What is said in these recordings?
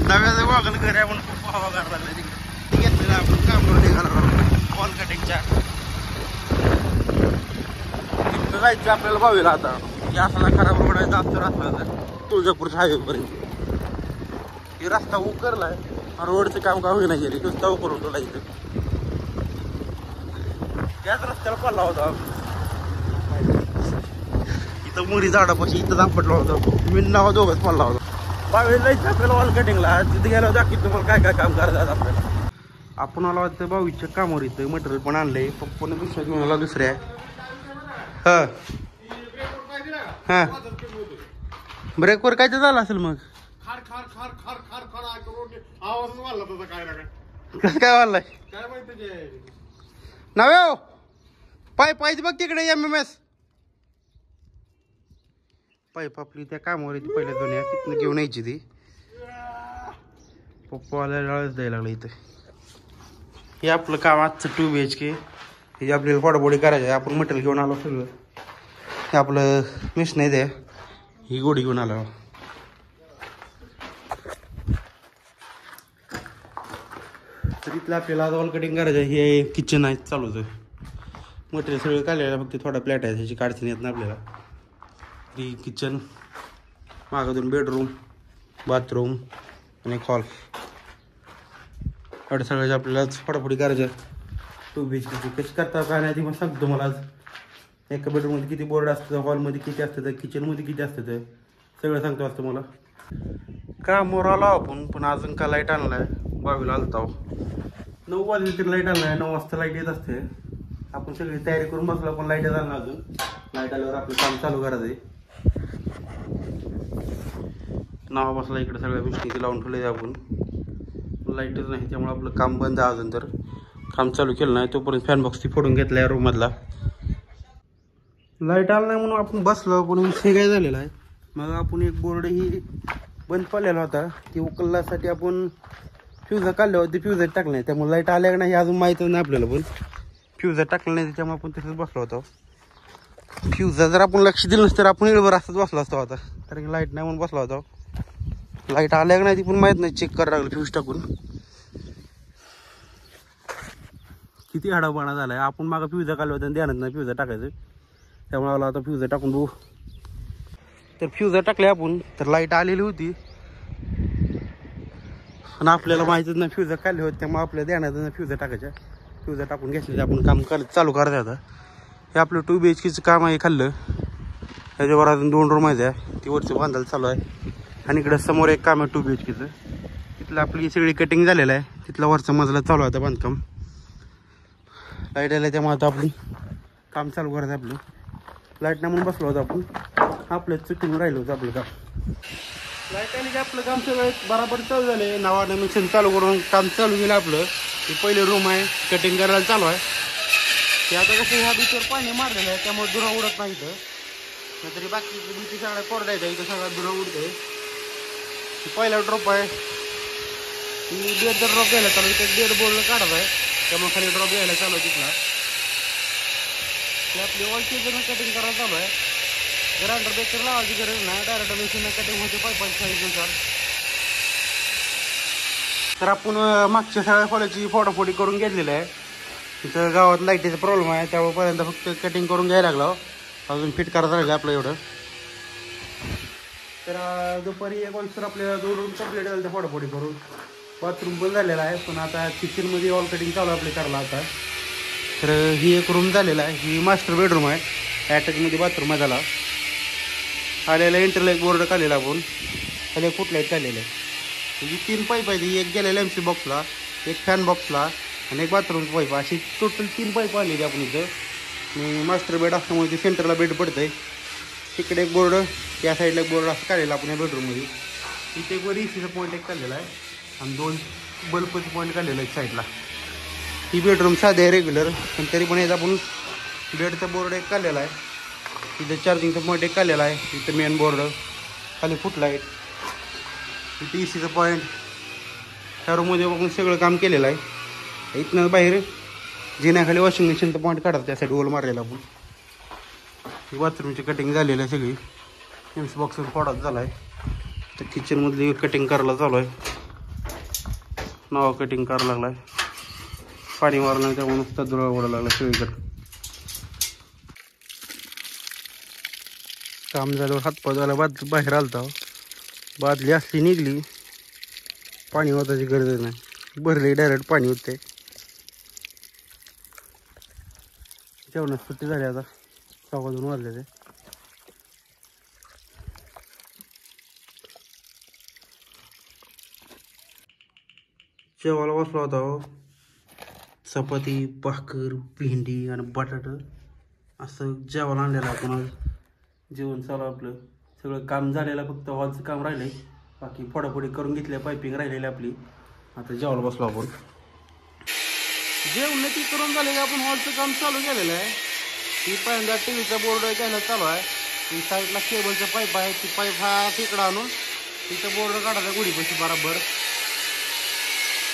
नव्याचं वागण घर आहे म्हणून खूप हवा गार लागला घेतलेला आपण कामावर निघाला वॉल कटिंगच्या. तिथं जायचं आपल्याला भावीला आता की असा खराब रोड आहे जास्त रस्ता तुळजापूरच्या हायवेपर्यंत. हे रस्ता उकरलाय रोडचं काम का होईना गेली नुसता उकरून तुला इथं त्याच रस्त्याला पडला होता. इथं मुरी झाडापाशी इथं दापटला होता मी नाव दोघंच पडला होता. बावीला जायचं आपल्याला वॉल कटिंगला तिथे गेल्यावर दाखवत तुम्हाला काय काय काम करायचं आपल्याला. आपण आला वाटतं बावीच्या कामावर इथं मटेरियल पण आणलंय पप्पाने दुसऱ्या घेऊन आला दुसऱ्या. हा हा ब्रेकवर काय तर झालं असेल मग कसं काय वाढलाय नव्हे पाय पायच बघ तिकडे MMS पाईप आपली त्या कामावर येते पहिल्या दोन्ही तिथनं घेऊन यायची ती पप्पाला लाळच द्यायला लागलं इथं. हे आपलं काम आजचं 2 BHK हे आपल्याला फोडाफोडी करायचं आहे. आपण मटेरियल घेऊन आलो सगळं हे आपलं मिशन आहे ते ही गोडी घेऊन आलो. तर इथलं आपल्याला वॉल कटिंग करायचं आहे. हे किचन आहे चालूच आहे मटेरियल सगळं काढलेलं फक्त थोडा प्लॅट आहे त्याची काढता येत नाही आपल्याला. ही किचन मागं 2 बेडरूम बाथरूम आणि हॉल एवढं सगळ्याचं आपल्याला फोडाफोडी करायचं. 2 BHK कशी करता काय नाही ती मग सांगतो तुम्हाला आज. एका बेडरूममध्ये किती बोर्ड असतं हॉलमध्ये किती असतं किचनमध्ये किती असतं सगळं सांगतो आज तुम्हाला. कामावर आलो आपण पण अजून का लाईट आणलाय बावीला आलता 9 वाजले तरी लाईट आणलाय 9 वाजता लाईट येत असते. आपण सगळी तयारी करून बसलो पण लाईट आणला अजून लाईट आल्यावर आपलं काम चालू करायचं आहे. नावा बसला इकडे सगळ्या गोष्टी लावून ठेवले आपण लाईटच नाही त्यामुळे आपलं काम बंद आहे अजून तर काम चालू केलं नाही तोपर्यंत फॅन बॉक्स ती फोडून घेतला या रूममधला. लाईट आलं नाही म्हणून आपण बसलो पण विषय काय झालेला आहे. मग आपण एक बोर्ड ही बंद पडलेला होता ती उकलण्यासाठी आपण फ्यूज काढले होते फ्यूज टाकले नाही त्यामुळे लाईट आल्या का नाही अजून माहीतच नाही आपल्याला. पण फ्यूज टाकलं नाही त्याच्यामुळे आपण तिथेच बसलो होतो. फ्यूज जर आपण लक्ष दिलं नसतं तर आपण इळभर असंच बसलो असतो आता कारण की लाईट नाही म्हणून बसला होता. लाईट आल्या का नाही ती पण माहीत नाही चेक करायला लागलं फ्यूज टाकून. किती हडापणा झालाय आपण मागं फ्यूज काढलं होतं ध्यानात नाही फ्यूज टाकायचं त्यामुळे आला आता फ्यूज टाकून बघू. तर फ्यूज टाकले आपण तर लाईट आलेली होती पण आपल्याला माहितीच नाही फ्यूज काढले होते त्यामुळे आपल्या ध्यानात नाही फ्यूज टाकायच्या. फ्यूज टाकून घेतले आपण काम चालू करायचं आता. हे आपलं 2 BHKचं काम आहे खाल्लं त्याच्यावर अजून 2 रूम आहे ती वरचं बांधायला चालू आहे. आणि इकडं समोर एक काम आहे 2 BHKचं तिथलं आपली सगळी कटिंग झालेलं आहे तिथला वरचा मजला चालू आहे आता बांधकाम. लाईट आलं त्यामुळे आता आपण काम चालू करायचं आपलं. लाईट नाही म्हणून बसलो होतो आपण आपलं चुकून राहिलो होतं आपलं काम. लाईट आली की आपलं काम सगळं बराबर चालू झाले नावानं मिक्सर चालू करून काम चालू केलं आपलं. हे पहिले रूम आहे कटिंग करायला चालू आहे ते आता कसं ह्या बीचवर पाणी मारलेलं आहे त्यामुळे दुरा उडत नाही इथं नाहीतरी बाकी बीची सगळ्या कोरडा येतं इथं सगळा दुरा उडतंय. पहिला ड्रॉप आहे ती 1.5 ड्रॉप घ्यायला चालू इथं 1.5 बोर्ड काढत आहे त्यामुळे खाली ड्रॉप घ्यायला चालू आहे तिथला. ते आपली वॉलची जण कटिंग करायला चालू आहे. ग्राइंडर बेकर लावायची गरज नाही डायरेक्ट मशीन कटिंग होते पाईपांच्या साईजनुसार. तर आपण मागच्या सगळ्या फॉलाची फोडाफोडी करून घेतलेलं आहे. तिथं गावात लाईटीचा प्रॉब्लेम आहे त्यामुळेपर्यंत फक्त कटिंग करून घ्यायला लागलो अजून फिट करायचं राहिलं आपलं एवढं. तर दुपारी 1 वाजता आपल्याला 2 रूम कंप्लीट झालं त्या फोडाफोडी करून. बाथरूम पण झालेला आहे पण आता किचनमध्ये वॉल कटिंग चालू आपले करायला आता. तर ही एक रूम झालेला आहे ही मास्टर बेडरूम आहे अटॅचमध्ये बाथरूम आहे झाला. आलेला इंटरलॉक बोर्ड काढलेला आपण खाली फुटलाईट काढलेलं आहे. ही 3 पाईप आहे एक गेलेला MC बॉक्सला एक फॅन बॉक्सला आणि एक बाथरूम पाईप अशी टोटल 3 पाईप आलेली आपण इथं. मास्टर बेड असल्यामुळे ते सेंटरला बेड पडतं आहे. तिकडे एक बोर्ड त्या साईडला एक बोर्ड असं काढलेला आपण या बेडरूममध्ये. इथे एक वर ECचा पॉईंट एक काढलेला आहे आणि 2 बल्बचे पॉईंट काढलेला आहे साईडला. ही बेडरूम साधे आहे रेग्युलर पण तरी पण याचा आपण बेडचा बोर्ड एक काढलेला आहे. इथं चार्जिंगचा पॉईंट एक काढलेला आहे. इथं मेन बोर्ड खाली फुटलाईट इथे ECचा पॉईंट ह्या रूममध्ये आपण सगळं काम केलेलं आहे. इथनं बाहेर जिन्याखाली वॉशिंग मशीनचा पॉईंट काढतात त्यासाठी ओल मारलेला आपण. बाथरूमची कटिंग झालेली आहे सगळी. एम्स बॉक्स फोडाच झाला आहे. तर किचनमधली कटिंग करायला चालू आहे. नाव कटिंग करायला लागला आहे. पाणी मारलं त्यामुळे नुसता धुळा उडायला लागला सगळीकडे. काम झालं हातपाय झाला बाहेर आलता. बादली असली निघली. पाणी होताची गरज नाही. भरले डायरेक्ट पाणी होते. जेवणात सुट्टी झाली आता. 2:15 वाजले ते. जेवायला बसला होता हो. चपाती, भाकर, भेंडी आणि बटाटा असं जेवायला आणलेलं आपण आज. जेवण चालू आपलं. सगळं काम झालेलं, फक्त हॉलचं काम राहिलंय. बाकी फोडाफोडी करून घेतल्या, पायपिंग राहिलेली आपली. आता जेवायला बसलो आपण. जेवण ती करून झाले की आपण हॉलचं काम चालू केलेलं आहे. ही पहिल्यांदा टीव्हीचा बोर्ड घ्यायला चालू आहे. ही साईडला केबलचा पाईप आहे. ती पाईप हा तिकडं आणून तिथं बोर्ड काढायचा गुढीपाशी बरोबर.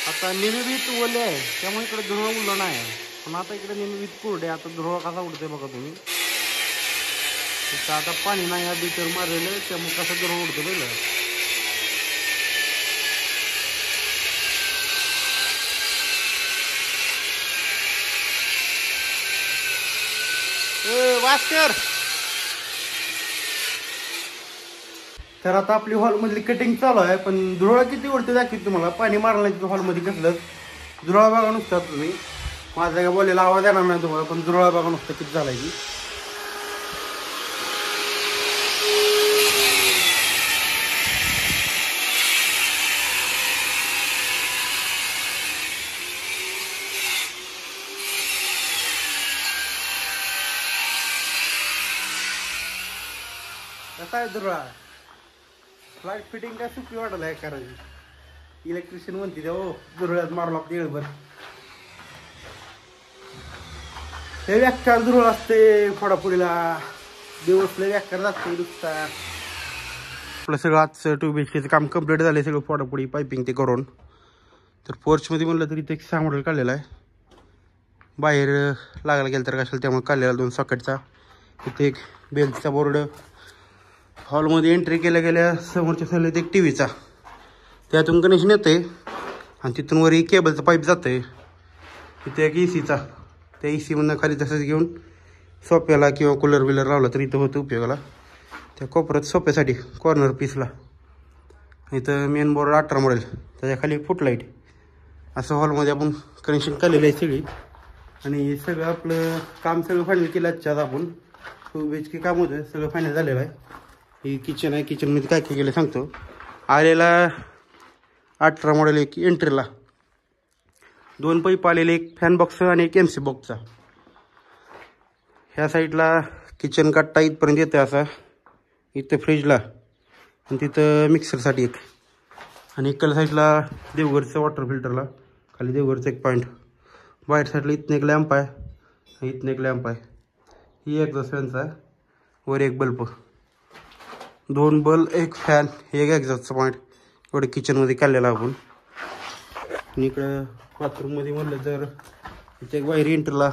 आता नियमित ओले आहे त्यामुळे इकडे धुळा उडला नाही. पण आता इकडे नियमित कोरडे. आता धुळा कसा उडते बघा तुम्ही. इथं आता पाणी नाही आधी तर मारलेलं त्यामुळे कसं धुळा उडतं पहिलं. वास्कर. तर आता आपली हॉलमधली कटिंग चालू आहे. पण धुळा किती उडते दाखवतो तुम्हाला. पाणी मारलं नाही हॉलमध्ये कसलं धुळा बघा नुसता तुम्ही. माझा काय बोलायला आवाज येणार नाही तुम्हाला, पण धुळा बघा नुसतं किती झालाय की. कसा आहे धुळा. फ्लाईट फिटिंग काय सुखी वाटलं आहे करायची. इलेक्ट्रिशियन म्हणते ते हो धुळ्यात मारला येळभर. हे व्याख्या धुळ असते फोडाफोडीला. दिवसला व्याख्या जाते नुसता. आपलं सगळं आजचं 2 BHKचं काम कम्प्लीट झालं. सगळं फोडाफोडी पायपिंग ते करून. तर पोर्चमध्ये म्हणलं तरी ते 6 मॉडेल काढलेला आहे. बाहेर लागायला गेलं तर कशाला त्यामुळे काढलेला 2 सॉकेटचा. इथे एक बेल्टचा बोर्ड. हॉलमध्ये एंट्री केल्या गेल्या समोरच्या साईडला एक टीव्हीचा. त्यातून कनेक्शन येते आणि तिथून वर केबलचा पाईप जाते. इथे एक ECचा. त्या ECमधनं खाली तसंच घेऊन सोप्याला किंवा कूलर बिलर लावला तर इथं होतं उपयोगाला. त्या कोपऱ्यात सोप्यासाठी कॉर्नर पीसला. इथं मेन बोर्ड 18 मॉडेल. त्याच्या खाली फुटलाईट. असं हॉलमध्ये आपण कनेक्शन केलेलं आहे सगळी. आणि सगळं आपलं काम सगळं फायनल केलं आजच्या आपण. 2 BHK काम होतं सगळं फायनल झालेलं आहे. ही किचन आहे. किचनमध्ये काय काय केलं सांगतो. आलेला 18 मॉडेल एक एंट्रीला. 2 पाईप आलेले, एक फॅन बॉक्स आणि एक MC बॉक्सचा. ह्या साईडला किचन कट्टा इथपर्यंत येतं असा. इथं फ्रीजला आणि तिथं मिक्सरसाठी एक. आणि इकडल्या साईडला देवघरचं वॉटर फिल्टरला. खाली देवघरचं एक पॉईंट. बाहेर साईडला इथनं एक लॅम्प आहे. इथनं एक लॅम्प आहे. ही एक्झॉस्ट फॅनचा आहे. वर एक बल्ब. 2 बल्ब, एक फॅन, एक एक्झॉस्टचा पॉईंट. एवढं किचनमध्ये काढलेलं आपण. आणि इकडं बाथरूममध्ये म्हणलं तर इथे एक बाहेर एंटरला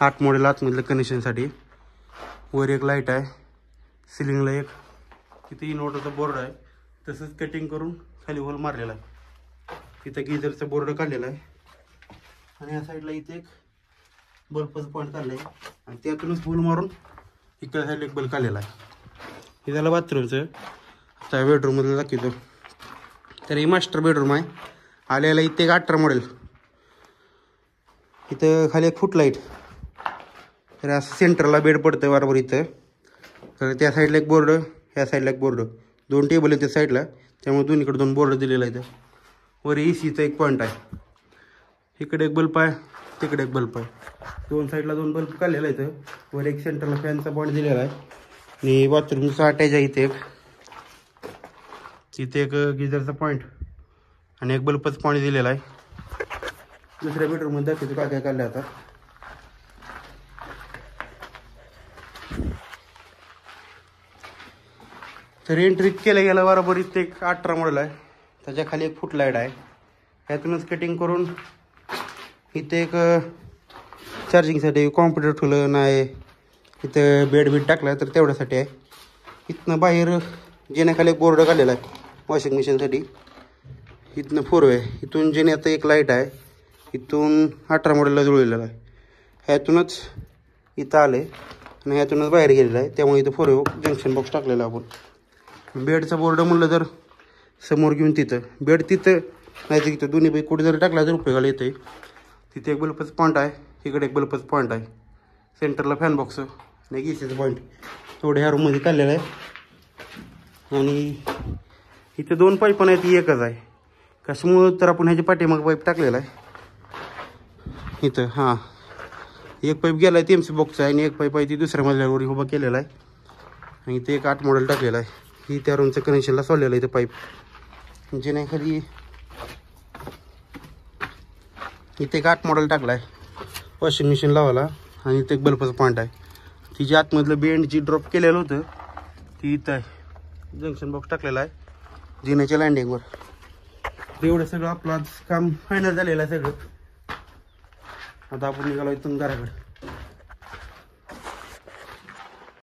8 मॉडेल आतमधलं कनेक्शनसाठी. वर एक लाईट आहे. सिलिंगला एक. तिथे इन्व्हर्टरचा बोर्ड आहे. तसंच कटिंग करून खाली होल मारलेला आहे. तिथं गिझरचा बोर्ड काढलेला आहे. आणि या साईडला इथे एक बल्बचं पॉईंट काढलं आहे. आणि त्यातूनच होल मारून इकडे साईडला एक बल्ब काढलेला आहे. हे झालं बाथरूमचं. आता बेडरूममध्ये दाखवतो. तर ही मास्टर बेडरूम आहे. आलेला इथे एक 18 मॉडेल. इथं खाली एक फुटलाईट. तर असं सेंटरला बेड पडतं बरोबर इथं. तर त्या साईडला एक बोर्ड, ह्या साईडला एक बोर्ड. 2 टेबल आहेत त्या साईडला. त्यामुळे दोन्हीकडे 2 बोर्ड दिलेला आहे. वर ECचा एक पॉईंट आहे. इकडे एक बल्ब आहे, तिकडे एक बल्ब आहे. 2 साईडला 2 बल्ब काढलेला आहे. वर एक सेंटरला फॅनचा पॉईंट दिलेला आहे. आणि बाथरूमचा अटॅच आहे इथे एक. तिथे एक गिझरचा पॉईंट आणि एक बल्बच पाणी दिलेला आहे. दुसऱ्या बेडरूममध्ये दाखवतो काय काय काढलं आता. तर एंट्री केल्या गेल्या बरोबर इथे एक 18 मॉडेल आहे. त्याच्या खाली एक फुटलाईट आहे. ह्यातूनच कटिंग करून इथे एक चार्जिंगसाठी कॉम्प्युटर ठेवलं नाही. इथं बेड टाकला तर तेवढ्यासाठी आहे. इथनं बाहेर जेण्याखाली एक बोर्ड काढलेला आहे वॉशिंग मशीनसाठी. इथनं 4 आहे. इथून जेण्यात एक लाईट आहे. इथून 18 मॉडेलला जुळलेला आहे. ह्यातूनच इथं आलं आहे आणि ह्यातूनच बाहेर गेलेलं आहे. त्यामुळे इथं 4 जंक्शन बॉक्स टाकलेला आपण. बेडचा बोर्ड म्हणलं तर समोर घेऊन तिथं बेड तिथं नाही तर तिथं दोन्ही पैकी कुठे जरी टाकला तर उपयोगाला येतं आहे. तिथे एक बल्बचं पॉईंट आहे. इकडे एक बल्बचं पॉईंट आहे. सेंटरला फॅन बॉक्स आणि एक एसीचं पॉईंट एवढं ह्या रूममध्ये काढलेलं आहे. आणि इथे 2 पाईप पण आहेत, एकच आहे. कशामुळं तर आपण ह्याच्या पाठीमागं पाईप टाकलेला आहे इथं. हां, एक पाईप गेला आहे TMC बॉक्सचा आहे आणि एक पाईप आहे ती दुसऱ्या मजल्यावर उभा केलेला आहे. आणि इथे एक 8 मॉडेल टाकलेला आहे. ही त्या रूमचं कनेक्शनला सोडलेलं आहे इथं पाईप. जे नाही खाली इथे एक 8 मॉडेल टाकला आहे वॉशिंग मशीन लावायला. आणि इथे एक बल्बचं पॉईंट आहे. ती जी आतमधलं बेंड जी ड्रॉप केलेलं होतं ती इथं आहे. जंक्शन बॉक्स टाकलेला आहे जिन्याच्या लँडिंगवर. एवढं सगळं आपलं काम फायनल झालेलं आहे सगळं. आता आपण निघालो इथून घराकडे.